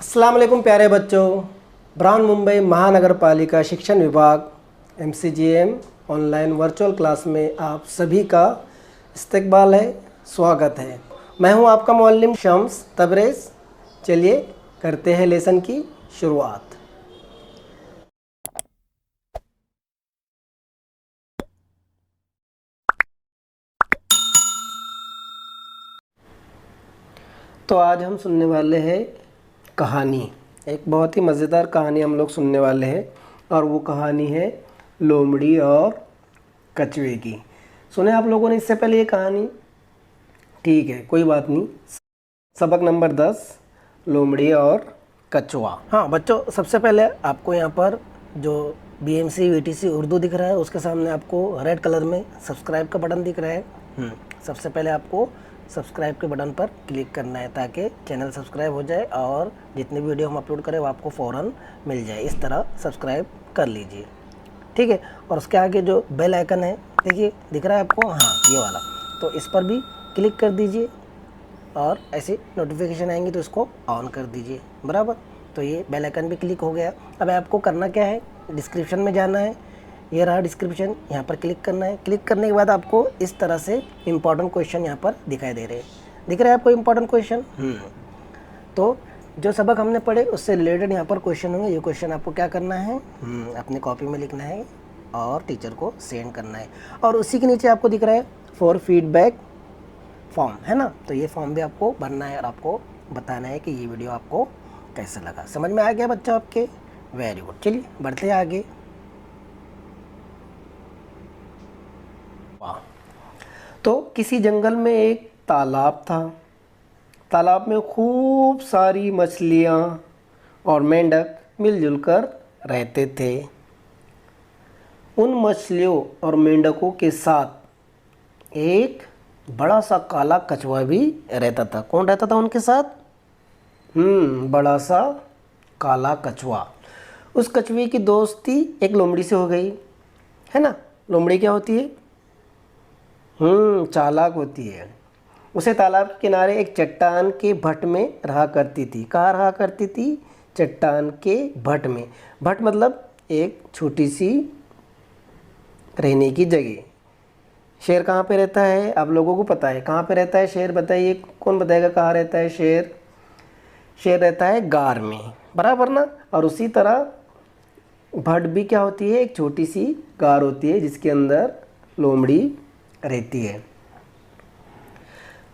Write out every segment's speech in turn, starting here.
अस्सलाम वालेकुम प्यारे बच्चों। ब्राउन मुंबई महानगर पालिका शिक्षण विभाग MCGM ऑनलाइन वर्चुअल क्लास में आप सभी का इस्तकबाल है, स्वागत है। मैं हूं आपका मुअल्लिम शम्स तबरेज़। चलिए करते हैं लेसन की शुरुआत। तो आज हम सुनने वाले हैं कहानी। एक बहुत ही मज़ेदार कहानी हम लोग सुनने वाले हैं और वो कहानी है लोमड़ी और कछुए की। सुने आप लोगों ने इससे पहले ये कहानी? ठीक है, कोई बात नहीं। सबक नंबर 10, लोमड़ी और कछुआ। हाँ बच्चों, सबसे पहले आपको यहाँ पर जो BMC VTC उर्दू दिख रहा है उसके सामने आपको रेड कलर में सब्सक्राइब का बटन दिख रहा है। सबसे पहले आपको सब्सक्राइब के बटन पर क्लिक करना है ताकि चैनल सब्सक्राइब हो जाए और जितनी वीडियो हम अपलोड करें वो आपको फ़ौरन मिल जाए। इस तरह सब्सक्राइब कर लीजिए, ठीक है। और उसके आगे जो बेल आइकन है, देखिए दिख रहा है आपको, हाँ ये वाला, तो इस पर भी क्लिक कर दीजिए और ऐसे नोटिफिकेशन आएंगी तो इसको ऑन कर दीजिए, बराबर। तो ये बेल आइकन भी क्लिक हो गया। अब आपको करना क्या है, डिस्क्रिप्शन में जाना है, ये रहा डिस्क्रिप्शन, यहाँ पर क्लिक करना है। क्लिक करने के बाद आपको इस तरह से इम्पॉर्टेंट क्वेश्चन यहाँ पर दिखाई दे रहे हैं। दिख रहा है आपको इम्पॉर्टेंट क्वेश्चन? तो जो सबक हमने पढ़े उससे रिलेटेड यहाँ पर क्वेश्चन होंगे। ये क्वेश्चन आपको क्या करना है, अपनी कॉपी में लिखना है और टीचर को सेंड करना है। और उसी के नीचे आपको दिख रहा है फॉर फीडबैक फॉर्म, है ना। तो ये फॉर्म भी आपको भरना है और आपको बताना है कि ये वीडियो आपको कैसा लगा। समझ में आ गया बच्चा आपके? Very good. चलिए बढ़ते हैं आगे। तो किसी जंगल में एक तालाब था। तालाब में खूब सारी मछलियाँ और मेंढक मिलजुल कर रहते थे। उन मछलियों और मेंढकों के साथ एक बड़ा सा काला कछुआ भी रहता था। कौन रहता था उनके साथ? बड़ा सा काला कछुआ। उस कछुए की दोस्ती एक लोमड़ी से हो गई, है ना। लोमड़ी क्या होती है? चालाक होती है। उसे तालाब के किनारे एक चट्टान के भट में रहा करती थी। कहाँ रहा करती थी? चट्टान के भट में। भट मतलब एक छोटी सी रहने की जगह। शेर कहाँ पे रहता है? आप लोगों को पता है कहाँ पे रहता है शेर? बताइए, कौन बताएगा कहाँ रहता है शेर? शेर रहता है गार में, बराबर ना। और उसी तरह भट भी क्या होती है? एक छोटी सी गार होती है जिसके अंदर लोमड़ी रहती है।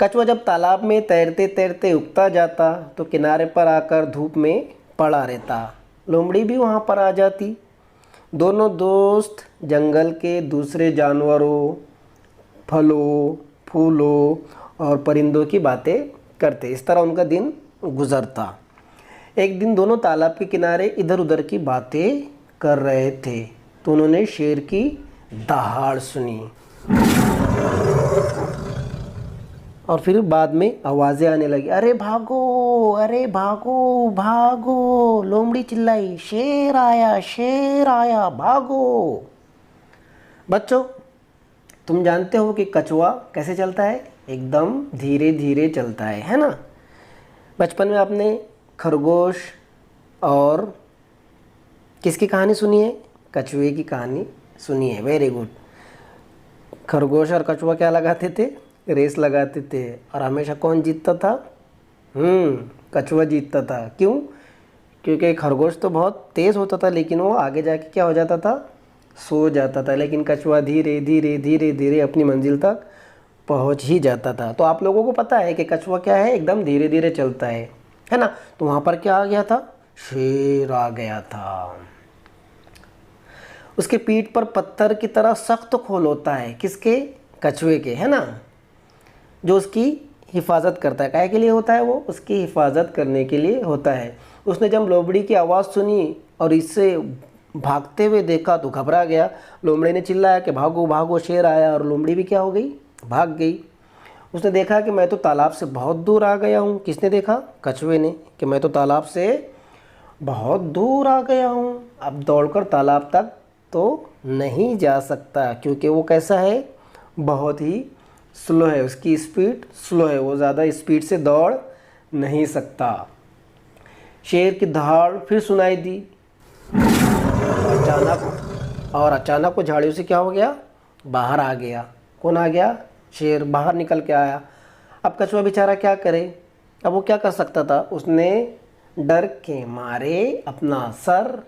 कछुआ जब तालाब में तैरते तैरते उगता जाता तो किनारे पर आकर धूप में पड़ा रहता। लोमड़ी भी वहाँ पर आ जाती। दोनों दोस्त जंगल के दूसरे जानवरों, फलों, फूलों और परिंदों की बातें करते। इस तरह उनका दिन गुजरता। एक दिन दोनों तालाब के किनारे इधर उधर की बातें कर रहे थे तो उन्होंने शेर की दहाड़ सुनी और फिर बाद में आवाज़ें आने लगी। अरे भागो, अरे भागो भागो, लोमड़ी चिल्लाई, शेर आया, भागो। बच्चों, तुम जानते हो कि कछुआ कैसे चलता है? एकदम धीरे धीरे चलता है ना। बचपन में आपने खरगोश और किसकी कहानी सुनी है? कछुए की कहानी सुनी है। Very good. खरगोश और कछुआ क्या लगाते थे? रेस लगाते थे। और हमेशा कौन जीतता था? कछुआ जीतता था। क्यों? क्योंकि खरगोश तो बहुत तेज़ होता था लेकिन वो आगे जाके क्या हो जाता था? सो जाता था। लेकिन कछुआ धीरे धीरे धीरे धीरे अपनी मंजिल तक पहुंच ही जाता था। तो आप लोगों को पता है कि कछुआ क्या है? एकदम धीरे धीरे चलता है ना। तो वहाँ पर क्या आ गया था? शेर आ गया था। उसके पीठ पर पत्थर की तरह सख्त खोल होता है। किसके? कछुए के, है ना। जो उसकी हिफाजत करता है। काहे के लिए होता है वो? उसकी हिफाजत करने के लिए होता है। उसने जब लोमड़ी की आवाज़ सुनी और इससे भागते हुए देखा तो घबरा गया। लोमड़ी ने चिल्लाया कि भागो भागो, शेर आया। और लोमड़ी भी क्या हो गई? भाग गई। उसने देखा कि मैं तो तालाब से बहुत दूर आ गया हूँ। किसने देखा? कछुए ने, कि मैं तो तालाब से बहुत दूर आ गया हूँ। अब दौड़कर तालाब तक तो नहीं जा सकता क्योंकि वो कैसा है? बहुत ही स्लो है। उसकी स्पीड स्लो है, वो ज़्यादा स्पीड से दौड़ नहीं सकता। शेर की दहाड़ फिर सुनाई दी। अचानक वो झाड़ियों से क्या हो गया, बाहर आ गया। कौन आ गया, शेर बाहर निकल के आया। अब कछुआ बेचारा क्या करे, अब वो क्या कर सकता था, उसने डर के मारे अपना सर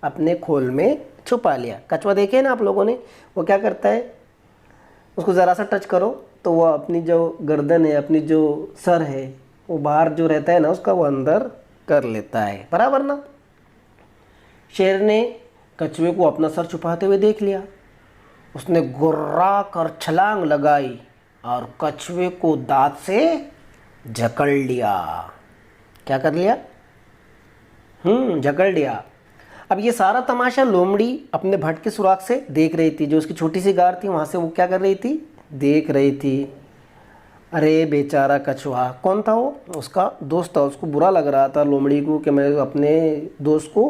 अपने खोल में छुपा लिया। कछुआ देखे ना आप लोगों ने, वो क्या करता है, उसको ज़रा सा टच करो तो वो अपनी जो गर्दन है, अपनी जो सर है, वो बाहर जो रहता है ना उसका, वो अंदर कर लेता है, बराबर ना। शेर ने कछुए को अपना सर छुपाते हुए देख लिया। उसने गुर्रा कर छलांग लगाई और कछुए को दांत से जकड़ लिया। क्या कर लिया, जकड़ लिया। अब ये सारा तमाशा लोमड़ी अपने भट्ट के सुराख से देख रही थी। जो उसकी छोटी सी गार थी वहाँ से वो क्या कर रही थी, देख रही थी। अरे बेचारा कछुआ, कौन था वो, उसका दोस्त था। उसको बुरा लग रहा था लोमड़ी को कि मैं अपने दोस्त को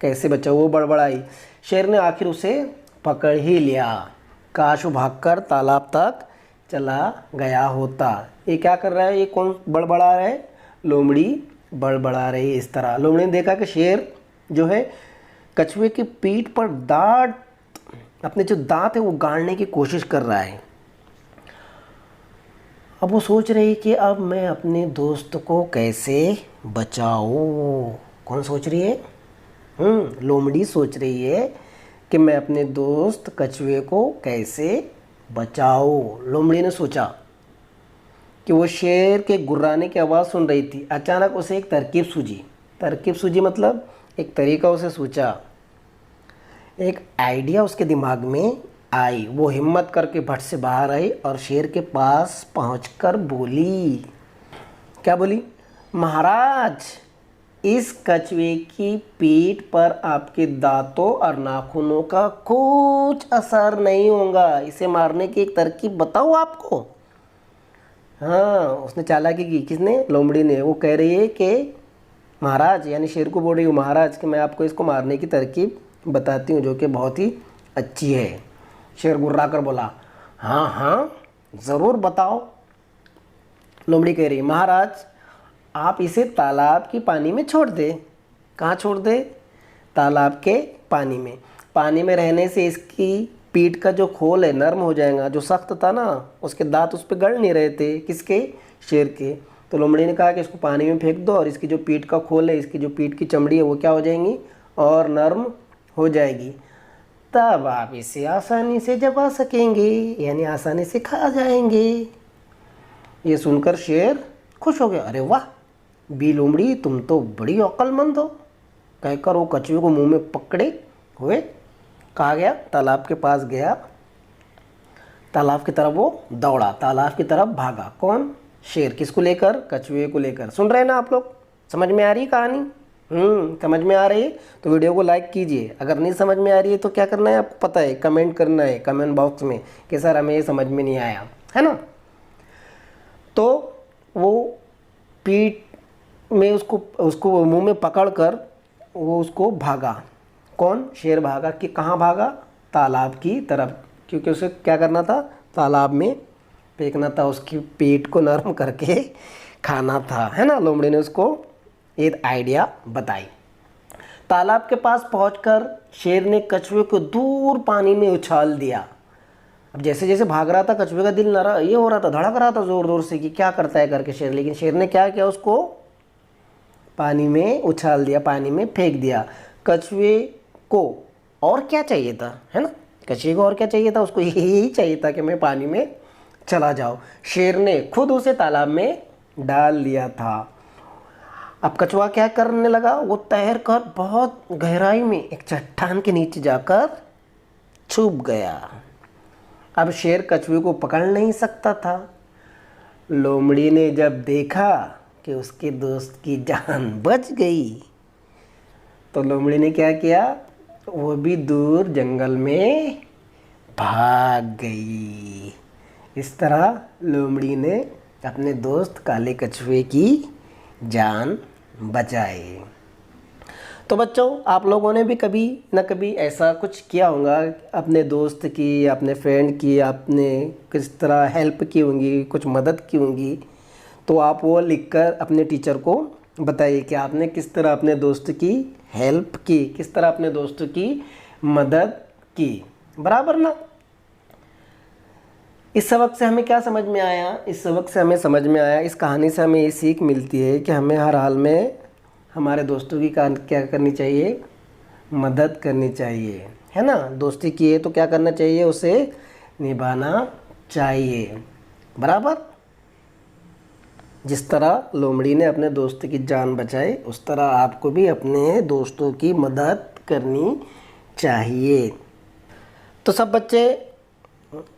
कैसे बचाऊँ। वो बड़बड़ाई। शेर ने आखिर उसे पकड़ ही लिया। काश वो भागकर तालाब तक चला गया होता। ये क्या कर रहा है, ये कौन बड़बड़ा रहा है, लोमड़ी बड़बड़ा रही है। इस तरह लोमड़ी ने देखा कि शेर जो है कछुए की पीठ पर अपने जो दांत है वो गाड़ने की कोशिश कर रहा है। अब वो सोच रही कि अब मैं अपने दोस्त को कैसे बचाऊं। कौन सोच रही है, लोमड़ी सोच रही है कि मैं अपने दोस्त कछुए को कैसे बचाऊं। लोमड़ी ने सोचा कि वो शेर के गुर्राने की आवाज़ सुन रही थी। अचानक उसे एक तरकीब सूझी मतलब एक तरीका उसे सूझा, एक आइडिया उसके दिमाग में आई। वो हिम्मत करके भट्ट से बाहर आई और शेर के पास पहुंचकर बोली। क्या बोली, महाराज, इस कछुए की पीठ पर आपके दांतों और नाखूनों का कुछ असर नहीं होगा। इसे मारने की एक तरकीब बताऊँ आपको। हाँ, उसने चालाकी की। किसने, लोमड़ी ने। वो कह रही है कि महाराज, यानी शेर को बोल रही हूँ, महाराज कि मैं आपको इसको मारने की तरकीब बताती हूँ जो कि बहुत ही अच्छी है। शेर गुर्रा कर बोला, हाँ हाँ ज़रूर बताओ। लोमड़ी कह रही, महाराज आप इसे तालाब के पानी में छोड़ दे। कहाँ छोड़ दे, तालाब के पानी में। पानी में रहने से इसकी पीठ का जो खोल है नरम हो जाएगा। जो सख्त था ना, उसके दांत उस पर गड़ नहीं रहे थे, किसके, शेर के। तो लोमड़ी ने कहा कि इसको पानी में फेंक दो और इसकी जो पीठ का खोल है, इसकी जो पीठ की चमड़ी है वो क्या हो जाएंगी, और नरम हो जाएगी। तब आप इसे आसानी से चबा सकेंगे, यानी आसानी से खा जाएंगे। ये सुनकर शेर खुश हो गया। अरे वाह बी लोमड़ी, तुम तो बड़ी अक्लमंद हो, कहकर वो कछुए को मुंह में पकड़े हुए कहा गया, तालाब के पास गया। तालाब की तरफ वो दौड़ा, तालाब की तरफ भागा। कौन, शेर। किसको लेकर, कछुए को लेकर। सुन रहे हैं ना आप लोग, समझ में आ रही कहानी, समझ में आ रही है तो वीडियो को लाइक कीजिए। अगर नहीं समझ में आ रही है तो क्या करना है आपको पता है, कमेंट करना है कमेंट बॉक्स में कि सर हमें ये समझ में नहीं आया, है ना। तो वो पीठ में उसको मुंह में पकड़कर वो उसको भागा। कौन, शेर भागा। कि कहाँ भागा, तालाब की तरफ, क्योंकि उसे क्या करना था, तालाब में फेंकना था, उसकी पेट को नरम करके खाना था, है ना। लोमड़ी ने उसको एक आइडिया बताई। तालाब के पास पहुंचकर शेर ने कछुए को दूर पानी में उछाल दिया। अब जैसे जैसे भाग रहा था कछुए का दिल नरा ये हो रहा था, धड़क रहा था ज़ोर ज़ोर से कि क्या करता है करके शेर। लेकिन शेर ने क्या किया, उसको पानी में उछाल दिया, पानी में फेंक दिया। कछुए को और क्या चाहिए था, है ना, कछुए को और क्या चाहिए था, उसको यही चाहिए था कि मैं पानी में चला जाऊँ। शेर ने खुद उसे तालाब में डाल दिया था। अब कछुआ क्या करने लगा, वो तैर कर बहुत गहराई में एक चट्टान के नीचे जाकर छुप गया। अब शेर कछुए को पकड़ नहीं सकता था। लोमड़ी ने जब देखा कि उसके दोस्त की जान बच गई तो लोमड़ी ने क्या किया, वो भी दूर जंगल में भाग गई। इस तरह लोमड़ी ने अपने दोस्त काले कछुए की जान बचाई। तो बच्चों, आप लोगों ने भी कभी न कभी ऐसा कुछ किया होगा, अपने दोस्त की, अपने फ्रेंड की, आपने किस तरह हेल्प की होंगी, कुछ मदद की होंगी, तो आप वो लिखकर अपने टीचर को बताइए कि आपने किस तरह अपने दोस्त की हेल्प की, किस तरह अपने दोस्त की मदद की। बराबर ना। इस सबक से हमें क्या समझ में आया? इस सबक से हमें समझ में आया, इस कहानी से हमें ये सीख मिलती है कि हमें हर हाल में हमारे दोस्तों की क्या करनी चाहिए? मदद करनी चाहिए, है ना। दोस्ती की है तो क्या करना चाहिए? उसे निभाना चाहिए। बराबर। जिस तरह लोमड़ी ने अपने दोस्त की जान बचाई, उस तरह आपको भी अपने दोस्तों की मदद करनी चाहिए। तो सब बच्चे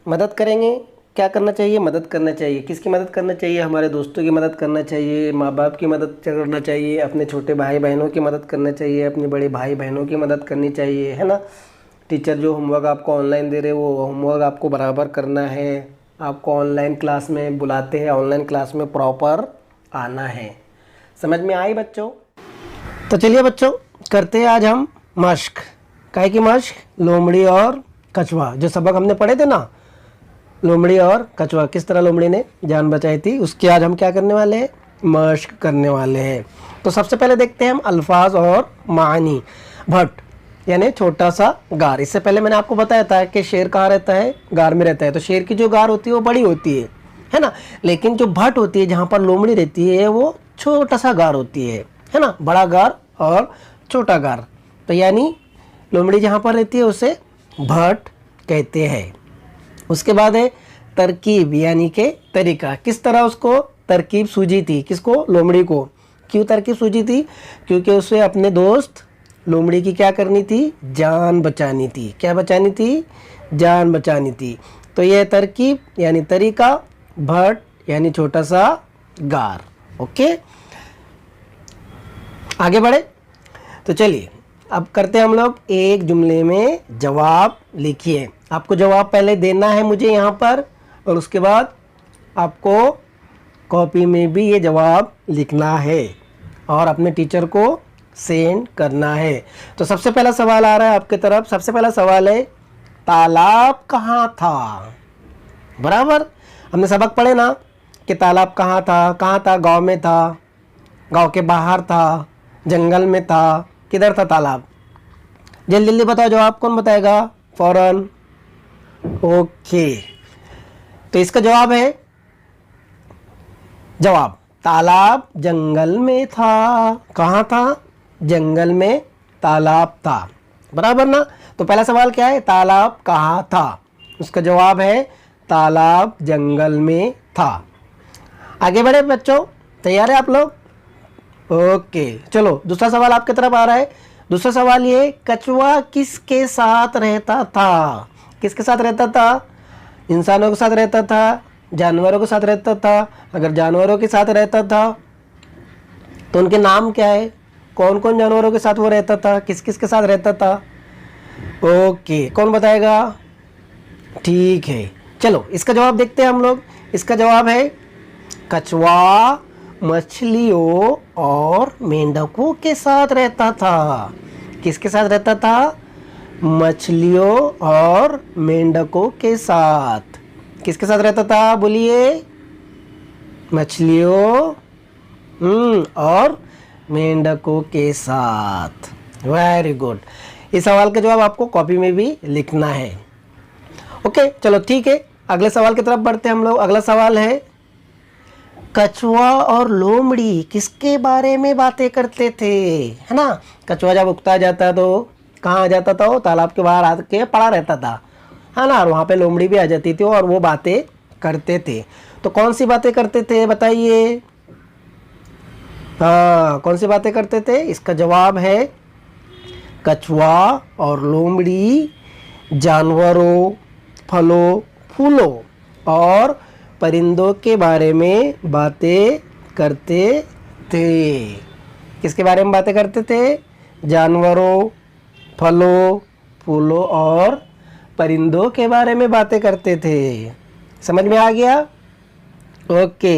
मदद करेंगे। क्या करना चाहिए? मदद करना चाहिए। किसकी मदद करना चाहिए? हमारे दोस्तों की मदद करना चाहिए, माँ बाप की मदद करना चाहिए, अपने छोटे भाई बहनों की मदद करना चाहिए, अपने बड़े भाई बहनों की मदद करनी चाहिए, है ना। टीचर जो होमवर्क आपको ऑनलाइन दे रहे वो होमवर्क आपको बराबर करना है। आपको ऑनलाइन क्लास में बुलाते हैं, ऑनलाइन क्लास में प्रॉपर आना है। समझ में आई बच्चों? तो चलिए बच्चों, करते हैं आज हम मश्क। काहे की मश्क? लोमड़ी और कछुआ। जो सबक हमने पढ़े थे ना, लोमड़ी और कछुआ, किस तरह लोमड़ी ने जान बचाई थी, उसकी आज हम क्या करने वाले हैं? मश्क करने वाले हैं। तो सबसे पहले देखते हैं हम अल्फाज और मानी। भट्ट यानी छोटा सा गार। इससे पहले मैंने आपको बताया था कि शेर कहाँ रहता है? गार में रहता है। तो शेर की जो गार होती है वो बड़ी होती है ना। लेकिन जो भट्ट होती है, जहाँ पर लोमड़ी रहती है, वो छोटा सा गार होती है ना। बड़ा गार और छोटा गार। तो यानी लोमड़ी जहाँ पर रहती है उसे भट्ट कहते हैं। उसके बाद है तरकीब यानी के तरीका। किस तरह उसको तरकीब सूझी थी? किसको? लोमड़ी को। क्यों तरकीब सूझी थी? क्योंकि उसे अपने दोस्त लोमड़ी की क्या करनी थी? जान बचानी थी। क्या बचानी थी? जान बचानी थी। तो यह तरकीब यानी तरीका, भट्ट यानी छोटा सा गार। ओके, आगे बढ़े। तो चलिए अब करते हैं हम लोग एक जुमले में जवाब लिखिए। आपको जवाब पहले देना है मुझे यहाँ पर, और उसके बाद आपको कॉपी में भी ये जवाब लिखना है और अपने टीचर को सेंड करना है। तो सबसे पहला सवाल आ रहा है आपके तरफ। सबसे पहला सवाल है, तालाब कहाँ था? बराबर। हमने सबक पढ़े ना कि तालाब कहाँ था? कहाँ था? गांव में था, गांव के बाहर था, जंगल में था। किधर था तालाब? जल्दी जल्दी बताओ जवाब। कौन बताएगा फौरन? ओके, तो इसका जवाब है, जवाब तालाब जंगल में था। कहाँ था? जंगल में तालाब था। बराबर ना। तो पहला सवाल क्या है? तालाब कहाँ था? उसका जवाब है तालाब जंगल में था। आगे बढ़े बच्चों, तैयार है आप लोग? ओके, चलो दूसरा सवाल आपकी तरफ आ रहा है। दूसरा सवाल ये, कछुआ किसके साथ रहता था? किसके साथ रहता था? इंसानों के साथ रहता था, जानवरों के साथ रहता था? अगर जानवरों के साथ रहता था तो उनके नाम क्या है? कौन कौन जानवरों के साथ वो रहता था? किस किस के साथ रहता था? ओके, कौन बताएगा? ठीक है, चलो इसका जवाब देखते हैं हम लोग। इसका जवाब है, कछुआ मछलियों और मेंढकों के साथ रहता था। किसके साथ रहता था? मछलियों और मेंढकों के साथ। किसके साथ रहता था? बोलिए। मछलियों और मेंढकों के साथ। Very good. इस सवाल का जवाब आपको कॉपी में भी लिखना है। ओके, चलो ठीक है, अगले सवाल की तरफ बढ़ते हैं हम लोग। अगला सवाल है, कछुआ और लोमड़ी किसके बारे में बातें करते थे? है ना। कछुआ जब उगता जाता तो कहाँ आ जाता था? वो तालाब के बाहर आके पड़ा रहता था, है ना। और वहाँ पे लोमड़ी भी आ जाती थी और वो बातें करते थे। तो कौन सी बातें करते थे बताइए? हाँ, कौन सी बातें करते थे? इसका जवाब है, कछुआ और लोमड़ी जानवरों, फलों, फूलों और परिंदों के बारे में बातें करते थे। किसके बारे में बातें करते थे? जानवरों, फलों, फूलों और परिंदों के बारे में बातें करते थे। समझ में आ गया? ओके,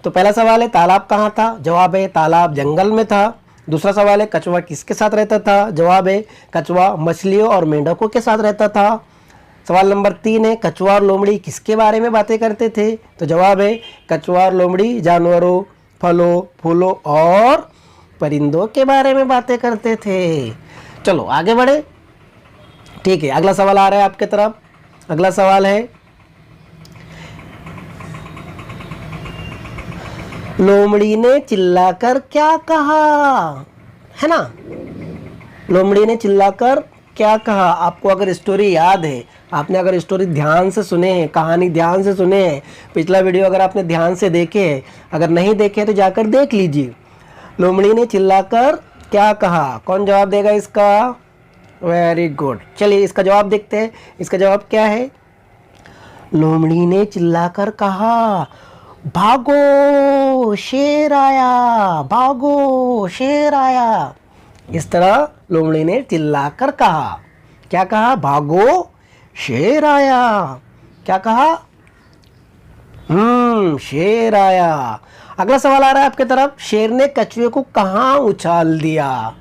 तो पहला सवाल है, तालाब कहाँ था? जवाब है, तालाब जंगल में था। दूसरा सवाल है, कछुआ किसके साथ रहता था? जवाब है, कछुआ मछलियों और मेंढकों के साथ रहता था। सवाल नंबर 3 है, कछुआ और लोमड़ी किसके बारे में बातें करते थे? तो जवाब है, कछुआ और लोमड़ी जानवरों, फलों फूलों और परिंदों के बारे में बातें करते थे। चलो आगे बढ़े। ठीक है, अगला सवाल आ रहा है आपके तरफ। अगला सवाल है, लोमड़ी ने चिल्लाकर क्या कहा, है ना। लोमड़ी ने चिल्लाकर क्या कहा। आपको अगर स्टोरी याद है, आपने अगर स्टोरी ध्यान से सुने हैं, कहानी ध्यान से सुने हैं, पिछला वीडियो अगर आपने ध्यान से देखे हैं, अगर नहीं देखे तो जाकर देख लीजिए। लोमड़ी ने चिल्लाकर क्या कहा, कौन जवाब देगा इसका। वेरी गुड, चलिए इसका जवाब देखते हैं। इसका जवाब क्या है। लोमड़ी ने चिल्लाकर कहा, भागो शेर आया, भागो शेर आया। इस तरह लोमड़ी ने चिल्लाकर कहा। क्या कहा, भागो शेर आया। क्या कहा, शेर आया। अगला सवाल आ रहा है आपके तरफ। शेर ने कछुए को कहाँ उछाल दिया।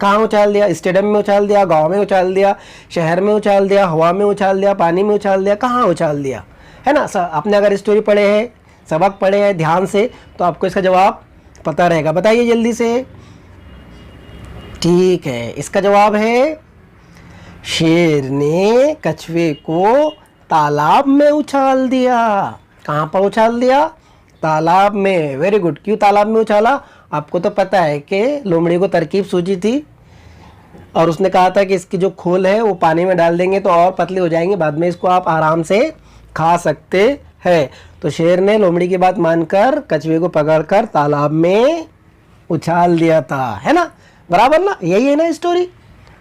कहाँ उछाल दिया। स्टेडियम में उछाल दिया, गांव में उछाल दिया, शहर में उछाल दिया, हवा में उछाल दिया, पानी में उछाल दिया, कहाँ उछाल दिया, है ना। आपने अगर स्टोरी पढ़े हैं, सबक पढ़े हैं ध्यान से, तो आपको इसका जवाब पता रहेगा। बताइए जल्दी से। ठीक है, इसका जवाब है, शेर ने कछुए को तालाब में उछाल दिया। कहाँ पर उछाल दिया, तालाब में। Very good. क्यों तालाब में उछाला, आपको तो पता है कि लोमड़ी को तरकीब सूझी थी और उसने कहा था कि इसकी जो खोल है वो पानी में डाल देंगे तो और पतली हो जाएंगे, बाद में इसको आप आराम से खा सकते हैं। तो शेर ने लोमड़ी की बात मानकर कछुए को पकड़कर तालाब में उछाल दिया था, है ना। बराबर ना, यही है ना स्टोरी।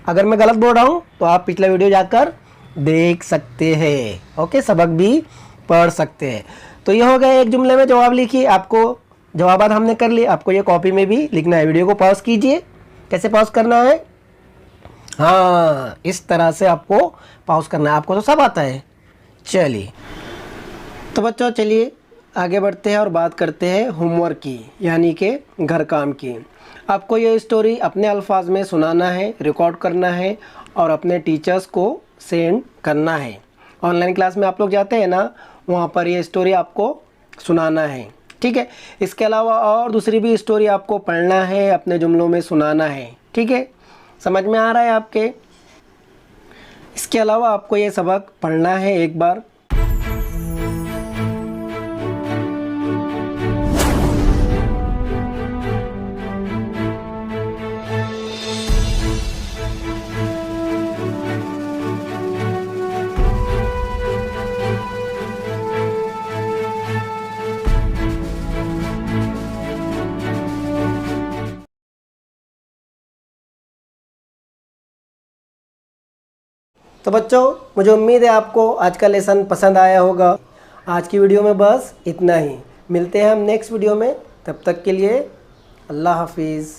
अगर मैं गलत बोल रहा हूँ तो आप पिछला वीडियो जाकर देख सकते हैं। ओके, सबक भी पढ़ सकते हैं। तो ये हो गया, एक जुमले में जवाब लिखिए। आपको जवाबात हमने कर लिए, आपको ये कॉपी में भी लिखना है। वीडियो को पॉज कीजिए। कैसे पॉज करना है, हाँ इस तरह से आपको पॉज करना है। आपको तो सब आता है। चलिए तो बच्चों, चलिए आगे बढ़ते हैं और बात करते हैं होमवर्क की, यानी कि घर काम की। आपको ये स्टोरी अपने अल्फाज में सुनाना है, रिकॉर्ड करना है और अपने टीचर्स को सेंड करना है। ऑनलाइन क्लास में आप लोग जाते हैं ना, वहाँ पर ये स्टोरी आपको सुनाना है। ठीक है, इसके अलावा और दूसरी भी स्टोरी आपको पढ़ना है, अपने जुमलों में सुनाना है। ठीक है, समझ में आ रहा है आपके। इसके अलावा आपको ये सबक पढ़ना है एक बार। तो बच्चों, मुझे उम्मीद है आपको आज का लेसन पसंद आया होगा। आज की वीडियो में बस इतना ही। मिलते हैं हम नेक्स्ट वीडियो में, तब तक के लिए अल्लाह हाफिज़।